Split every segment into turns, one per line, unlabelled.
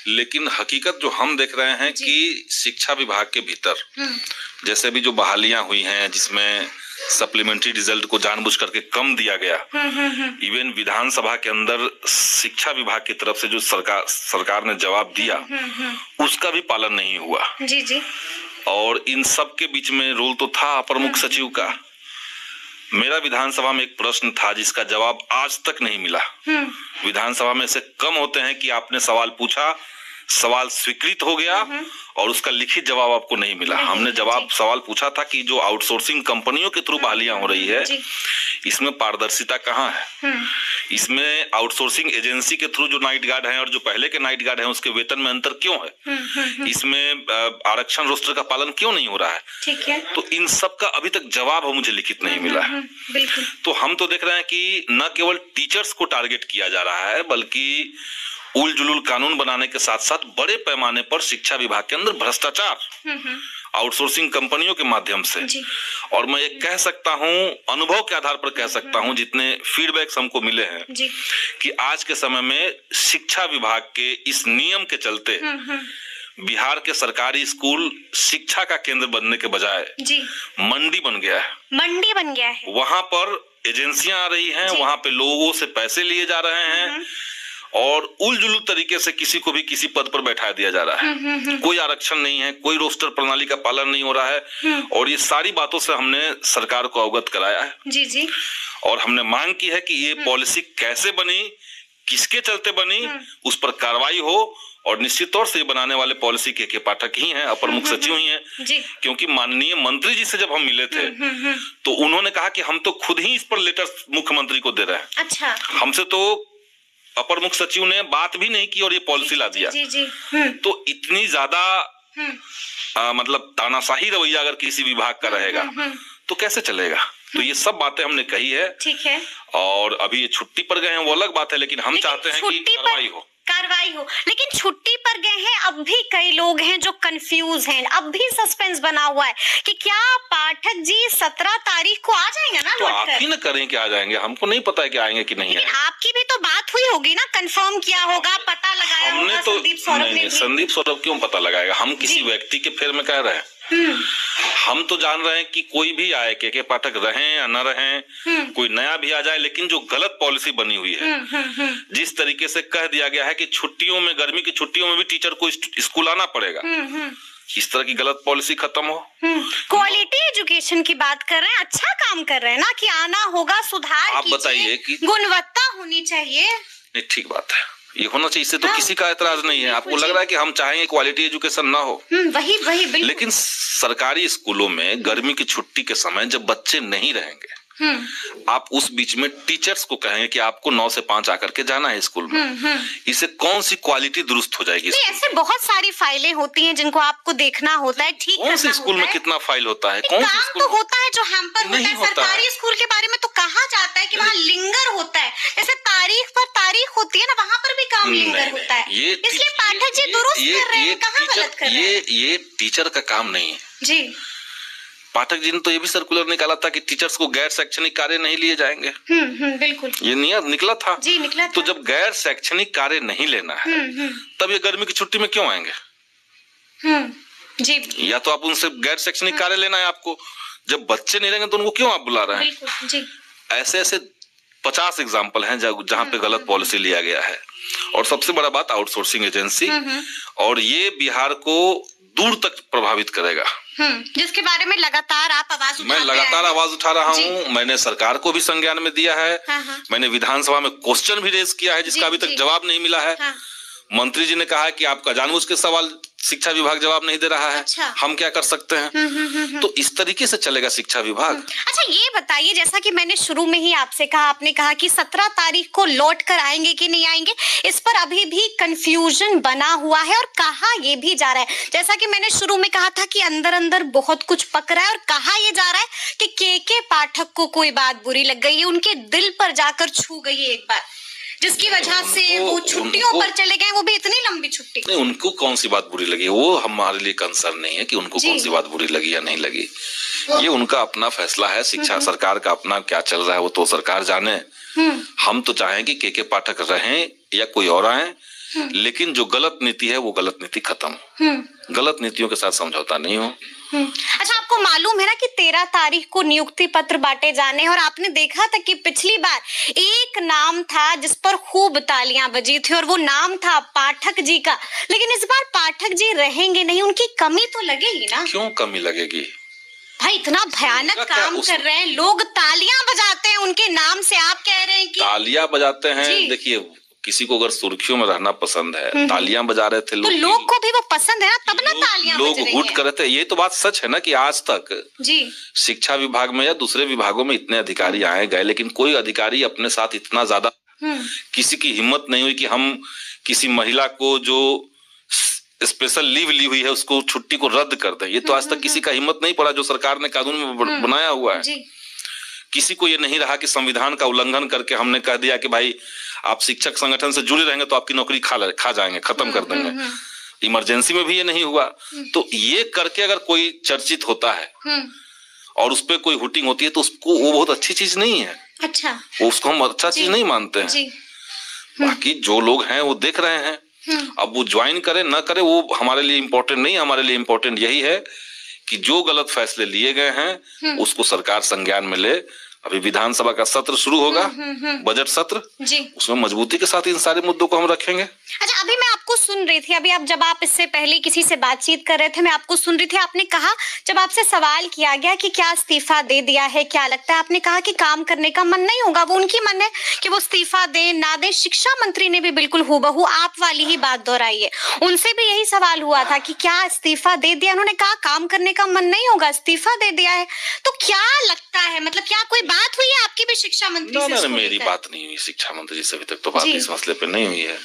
लेकिन हकीकत जो हम देख रहे हैं कि शिक्षा विभाग के भीतर जैसे भी जो बहालियां हुई हैं, जिसमें सप्लीमेंट्री रिजल्ट को जानबूझ करके कम दिया गया, इवन विधानसभा के अंदर शिक्षा विभाग की तरफ से जो सरकार ने जवाब दिया उसका भी पालन नहीं हुआ।
जी जी।
और इन सब के बीच में रोल तो था अपर मुख्य सचिव का। मेरा विधानसभा में एक प्रश्न था जिसका जवाब आज तक नहीं मिला। विधानसभा में से कम होते हैं कि आपने सवाल पूछा, सवाल स्वीकृत हो गया और उसका लिखित जवाब आपको नहीं मिला। हमने सवाल पूछा था कि जो आउटसोर्सिंग कंपनियों के थ्रू बहालियां हो रही है, इसमें पारदर्शिता कहाँ है? इसमें आउटसोर्सिंग एजेंसी के थ्रू जो नाइट गार्ड हैं और जो पहले के नाइट गार्ड हैं उसके वेतन में अंतर क्यों है? इसमें आरक्षण रोस्टर का पालन क्यों नहीं हो रहा है?
ठीक है।
तो इन सब का अभी तक जवाब मुझे लिखित नहीं मिला है। तो हम तो देख रहे हैं कि न केवल टीचर्स को टारगेट किया जा रहा है, बल्कि उल जुलूल कानून बनाने के साथ साथ बड़े पैमाने पर शिक्षा विभाग के अंदर भ्रष्टाचार आउटसोर्सिंग कंपनियों के माध्यम से। और मैं ये कह सकता हूं, अनुभव के आधार पर कह सकता हूं, जितने फीडबैक्स हमको मिले हैं कि आज के समय में शिक्षा विभाग के इस नियम के चलते बिहार के सरकारी स्कूल शिक्षा का केंद्र बनने के बजाय मंडी बन गया है।
मंडी बन गया है।
वहां पर एजेंसियां आ रही हैं, वहां पे लोगों से पैसे लिए जा रहे हैं और उलझुल तरीके से किसी को भी किसी पद पर बैठा दिया जा रहा है। कोई आरक्षण नहीं है, कोई रोस्टर प्रणाली का पालन नहीं हो रहा है। और ये सारी बातों से हमने सरकार को अवगत कराया है।
जी जी। और
हमने मांग की है कि ये पॉलिसी कैसे बनी, किसके चलते बनी, उस पर कार्रवाई हो। और निश्चित तौर से ये बनाने वाले पॉलिसी के पाठक ही हैं, अपर मुख्य सचिव ही हैं। क्योंकि माननीय मंत्री जी से जब हम मिले थे तो उन्होंने कहा कि हम तो खुद ही इस पर लेटर मुख्यमंत्री को दे रहे हैं।
अच्छा।
हमसे तो अपर मुख्य सचिव ने बात भी नहीं की और ये पॉलिसी ला दिया।
जी।
तो इतनी ज्यादा मतलब तानाशाही रवैया अगर किसी विभाग का रहेगा तो कैसे चलेगा? तो ये सब बातें हमने कही है।
ठीक है।
और अभी ये छुट्टी पर गए हैं वो अलग बात है, लेकिन हम चाहते हैं कि
कार्रवाई हो। लेकिन छुट्टी पर गए हैं, अब भी कई लोग हैं जो कंफ्यूज हैं, अब भी सस्पेंस बना हुआ है कि क्या पाठक जी 17 तारीख को आ जाएंगे ना?
तो आप ही न करें कि आ जाएंगे, हमको नहीं पता है कि आएंगे कि नहीं आएंगे।
आपकी भी तो बात हुई होगी ना, कंफर्म किया होगा, पता लगाया
होगा। तो संदीप सौरभ क्यों पता लगाएगा? हम किसी व्यक्ति के फेर में कह रहे हैं। हम तो जान रहे हैं कि कोई भी आए, के पाठक रहें या न रहें, कोई नया भी आ जाए, लेकिन जो गलत पॉलिसी बनी हुई है, जिस तरीके से कह दिया गया है कि छुट्टियों में, गर्मी की छुट्टियों में भी टीचर को स्कूल आना पड़ेगा, इस तरह की गलत पॉलिसी खत्म हो।
क्वालिटी एजुकेशन की बात कर रहे हैं, अच्छा काम कर रहे हैं ना कि आना होगा, सुधार
आप बताइए कि
गुणवत्ता होनी चाहिए।
नहीं, ठीक बात है, ये होना चाहिए, इससे तो किसी का एतराज नहीं है। आपको लग रहा है कि हम चाहेंगे क्वालिटी एजुकेशन ना हो?
वही बिल्कुल।
लेकिन सरकारी स्कूलों में गर्मी की छुट्टी के समय जब बच्चे नहीं रहेंगे, आप उस बीच में टीचर्स को कहेंगे कि आपको 9 से 5 आकर के जाना है स्कूल में, इससे कौन सी क्वालिटी दुरुस्त हो जाएगी?
ऐसे बहुत सारी फाइलें होती हैं जिनको आपको देखना होता है, ठीक
कौन सी स्कूल में कितना फाइल होता है?
कौन सी स्कूल तो होता है जो हैम्पर होता है। सरकारी स्कूल के बारे में तो कहा जाता है कि वहाँ लिंगर होता है, जैसे तारीख पर तारीख होती है ना, वहाँ पर भी काम लिंगर होता है। इसलिए पाठक जी दुरुस्त कर रहे हैं, कहाँ गलत कर रहे हैं? ये टीचर का काम नहीं है जी।
पाठक जी ने तो ये भी सर्कुलर निकाला था कि टीचर्स को गैर शैक्षणिक कार्य नहीं लिए जाएंगे।
बिल्कुल,
ये निकला था।
जी, निकला था।
तो जब गैर शैक्षणिक कार्य नहीं लेना है तब ये गर्मी की छुट्टी में क्यों आएंगे?
जी।
या तो आप उनसे गैर शैक्षणिक कार्य लेना है आपको, जब बच्चे नहीं रहेंगे तो उनको क्यों आप बुला रहे हैं?
जी।
ऐसे 50 एग्जाम्पल हैं जहाँ पे गलत पॉलिसी लिया गया है। और सबसे बड़ा बात आउटसोर्सिंग एजेंसी, और ये बिहार को दूर तक प्रभावित करेगा,
जिसके बारे में लगातार आप
मैं लगातार आवाज उठा रहा हूँ। मैंने सरकार को भी संज्ञान में दिया है। मैंने विधानसभा में क्वेश्चन भी रेज किया है जिसका अभी तक जवाब नहीं मिला है। मंत्री जी ने कहा है कि आपका जानबूझ के सवाल शिक्षा विभाग जवाब नहीं दे रहा है।
अच्छा।
हम क्या कर सकते हैं? तो इस तरीके से चलेगा शिक्षा विभाग।
अच्छा, ये बताइए, जैसा कि मैंने शुरू में ही आपसे कहा, आपने कहा कि 17 तारीख को लौट कर आएंगे कि नहीं आएंगे, इस पर अभी भी कंफ्यूजन बना हुआ है और कहा ये भी जा रहा है, जैसा कि मैंने शुरू में कहा था कि अंदर अंदर बहुत कुछ पक रहा है, और कहा ये जा रहा है कि के पाठक को कोई बात बुरी लग गई है, उनके दिल पर जाकर छू गई है एक बार, जिसकी वजह से वो छुट्टियों पर चले गए, वो भी इतनी लंबी छुट्टी।
नहीं, उनको कौन सी बात बुरी लगी, वो हमारे लिए कंसर्न नहीं है कि उनको कौन सी बात बुरी लगी या नहीं लगी। ये उनका अपना फैसला है, शिक्षा सरकार का अपना क्या चल रहा है वो तो सरकार जाने। हम तो चाहें कि के पाठक रहें या कोई और आए, लेकिन जो गलत नीति है वो गलत नीति खत्म। गलत नीतियों के साथ समझौता नहीं हो।
अच्छा, आपको मालूम है ना कि 13 तारीख को नियुक्ति पत्र बांटे जाने, और आपने देखा था कि पिछली बार एक नाम था जिस पर खूब तालियां बजी थी और वो नाम था पाठक जी का, लेकिन इस बार पाठक जी रहेंगे नहीं, उनकी कमी तो लगेगी ना?
क्यों कमी लगेगी
भाई? इतना भयानक काम कर रहे हैं, लोग तालियां बजाते हैं उनके नाम से, आप कह रहे हैं कि
तालियां बजाते हैं। देखिए, किसी को अगर सुर्खियों में रहना पसंद है, तालियां बजा रहे थे लोग,
तो लोग को भी वो पसंद है ना, तब ना तालियां
लोग हुट कर रहे थे। ये तो बात सच है ना कि आज तक
जी
शिक्षा विभाग में या दूसरे विभागों में इतने अधिकारी आए गए, लेकिन कोई अधिकारी अपने साथ इतना ज्यादा किसी की हिम्मत नहीं हुई कि हम किसी महिला को जो स्पेशल लीव ली हुई है उसको छुट्टी को रद्द कर दें। ये तो आज तक किसी का हिम्मत नहीं पड़ा जो सरकार ने कानून में बनाया हुआ है। किसी को ये नहीं रहा कि संविधान का उल्लंघन करके हमने कह दिया कि भाई आप शिक्षक संगठन से जुड़े रहेंगे तो आपकी नौकरी खा जाएंगे, खत्म कर देंगे। इमरजेंसी में भी ये नहीं हुआ। तो ये करके अगर कोई चर्चित होता है और उस पर कोई हुटिंग होती है तो उसको वो बहुत अच्छी चीज नहीं है।
अच्छा,
उसको हम अच्छा चीज नहीं मानते हैं। बाकी जो लोग हैं वो देख रहे हैं, अब वो ज्वाइन करे ना करे वो हमारे लिए इम्पोर्टेंट नहीं है। हमारे लिए इम्पोर्टेंट यही है कि जो गलत फैसले लिए गए हैं उसको सरकार संज्ञान में ले। अभी विधानसभा का सत्र शुरू होगा, बजट सत्र जी, उसमें मजबूती के साथ इन सारे मुद्दों को हम रखेंगे।
अच्छा, अभी मैं आपको सुन रही थी, अभी जब आप इससे पहले किसी से बातचीत कर रहे थे, मैं आपको सुन रही थी, आपने कहा जब आपसे सवाल किया गया कि क्या इस्तीफा दे दिया है, क्या लगता है, आपने कहा कि काम करने का मन नहीं होगा, वो उनकी मन है कि वो इस्तीफा दे ना दे। शिक्षा मंत्री ने भी बिल्कुल हूबहू आप वाली ही बात दोहराई है, उनसे भी यही सवाल हुआ था कि क्या इस्तीफा दे दिया, उन्होंने कहा काम करने का मन नहीं होगा, इस्तीफा दे दिया है। तो क्या लगता है, मतलब क्या कोई बात हुई है आपकी भी शिक्षा मंत्री से?
ना, मेरी बात नहीं हुई शिक्षा मंत्री से, अभी तक तो बात इस मसले पे नहीं हुई है।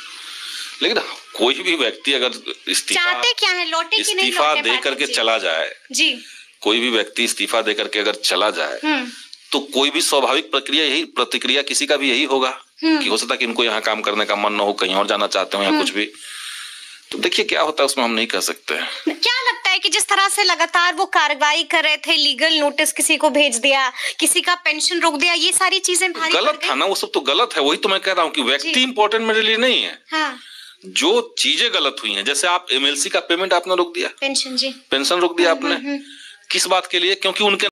लेकिन कोई भी व्यक्ति अगर
चाहते क्या है, लौटे कि नहीं
इस्तीफा
लौटे,
दे करके चला जाए जी, कोई भी व्यक्ति इस्तीफा दे करके अगर चला जाए तो कोई भी स्वाभाविक प्रक्रिया यही प्रतिक्रिया किसी का भी यही होगा कि हो सकता है कि इनको यहाँ काम करने का मन न हो, कहीं और जाना चाहते हो या कुछ भी। तो देखिए क्या होता है उसमें हम नहीं कह सकते हैं।
क्या लगता है कि जिस तरह से लगातार वो कार्रवाई कर रहे थे, लीगल नोटिस किसी को भेज दिया, किसी का पेंशन रोक दिया, ये सारी चीजें भारी
गलत था ना, वो सब तो गलत है। वही तो मैं कह रहा हूँ कि व्यक्ति इंपॉर्टेंट मेरे लिए नहीं है। हाँ। जो चीजें गलत हुई हैं, जैसे आप एमएलसी का पेमेंट आपने रोक दिया, पेंशन रोक दिया आपने, किस बात के लिए? क्योंकि उनके